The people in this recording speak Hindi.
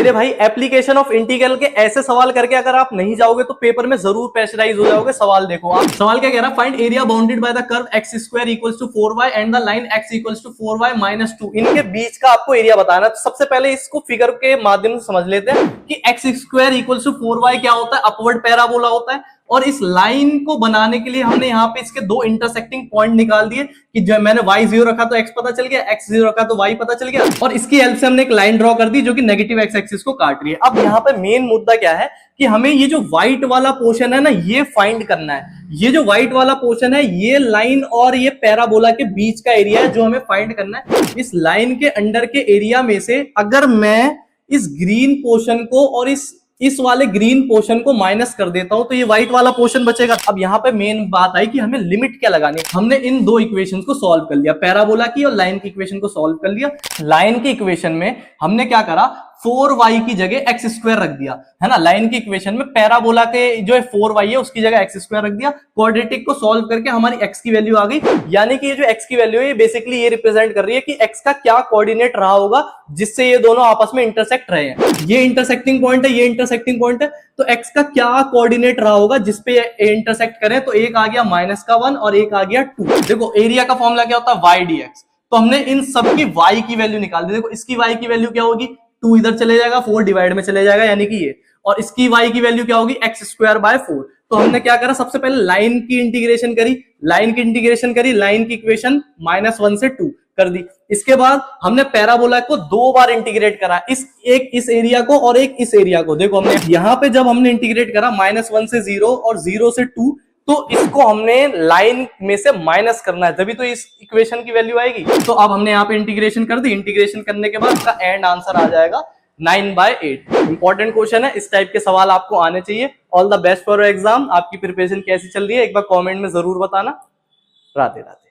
मेरे भाई एप्लीकेशन ऑफ इंटीग्रल के ऐसे सवाल करके अगर आप नहीं जाओगे तो पेपर में जरूर प्रेशराइज हो जाओगे। सवाल देखो आप, सवाल क्या कह रहा है, find area bounded by the curve x square equals to 4y and the line x equals to 4y minus 2। इनके बीच का आपको एरिया बताना है। तो सबसे पहले इसको फिगर के माध्यम से समझ लेते हैं कि x square equals to 4y क्या होता है, अपवर्ड पैराबोला होता है। और इस लाइन को बनाने के लिए हमने यहाँ पे इसके दो इंटरसेक्टिंग पॉइंट निकाल दिए कि जब मैंने y0 रखा तो x पता चल गया, x0 रखा तो y पता चल गया, और इसकी हेल्प से हमने एक लाइन ड्रॉ कर दी जो कि नेगेटिव x एक्सिस को काट रही है। अब यहाँ पे मेन मुद्दा क्या है कि हमें ये जो व्हाइट वाला पोर्शन है ना, ये फाइंड करना है। ये जो व्हाइट वाला पोर्शन है, ये लाइन और ये पैराबोला के बीच का एरिया है जो हमें फाइंड करना है। इस लाइन के अंडर के एरिया में से अगर मैं इस ग्रीन पोर्शन को और इस वाले ग्रीन पोर्शन को माइनस कर देता हूं तो ये व्हाइट वाला पोर्शन बचेगा। अब यहाँ पे मेन बात आई कि हमें लिमिट क्या लगानी है। हमने इन दो इक्वेशंस को सॉल्व कर लिया, पैराबोला की और लाइन की इक्वेशन को सॉल्व कर लिया। लाइन की इक्वेशन में हमने क्या करा, 4y की जगह एक्स स्क्वायर रख दिया, है ना। लाइन की इक्वेशन में पैराबोला के जो है 4y है उसकी जगह एक्स स्क्वायर रख दिया। क्वाड्रेटिक को सॉल्व करके हमारी x की वैल्यू आ गई। यानी कि ये जो x की वैल्यू है ये बेसिकली ये रिप्रेजेंट कर रही है कि x का क्या कोऑर्डिनेट रहा होगा जिससे ये दोनों आपस में इंटरसेक्ट रहे हैं। ये इंटरसेक्टिंग पॉइंट है, ये इंटरसेक्टिंग पॉइंट है, तो x का क्या कोऑर्डिनेट रहा होगा जिसपे इंटरसेक्ट करें। तो एक आ गया -1 और एक आ गया 2। देखो एरिया का फॉर्मूला क्या होता है, y dx। तो हमने इन सब की y की वैल्यू निकाल दी। देखो इसकी y की वैल्यू क्या होगी, 2 इधर चले जाएगा, 4 डिवाइड में चले जाएगा, यानी कि ये। और इसकी y की वैल्यू क्या होगी, एक्स स्क्वायर बाय 4। तो हमने क्या करा, सबसे पहले लाइन की इंटीग्रेशन करी, लाइन की इक्वेशन -1 से 2 कर दी। इसके बाद हमने पैराबोला को 2 बार इंटीग्रेट करा, इस एरिया को और एक इस एरिया को। देखो हमने यहाँ पे जब हमने इंटीग्रेट करा -1 से 0 और 0 से 2, तो इसको हमने लाइन में से माइनस करना है, तभी तो इस इक्वेशन की वैल्यू आएगी। तो अब हमने यहाँ पे इंटीग्रेशन कर दी। इंटीग्रेशन करने के बाद इसका एंड आंसर आ जाएगा 9/8। इंपॉर्टेंट क्वेश्चन है, इस टाइप के सवाल आपको आने चाहिए। All the best for exam. आपकी प्रिपरेशन कैसी चल रही है एक बार कमेंट में जरूर बताना। राधे राधे।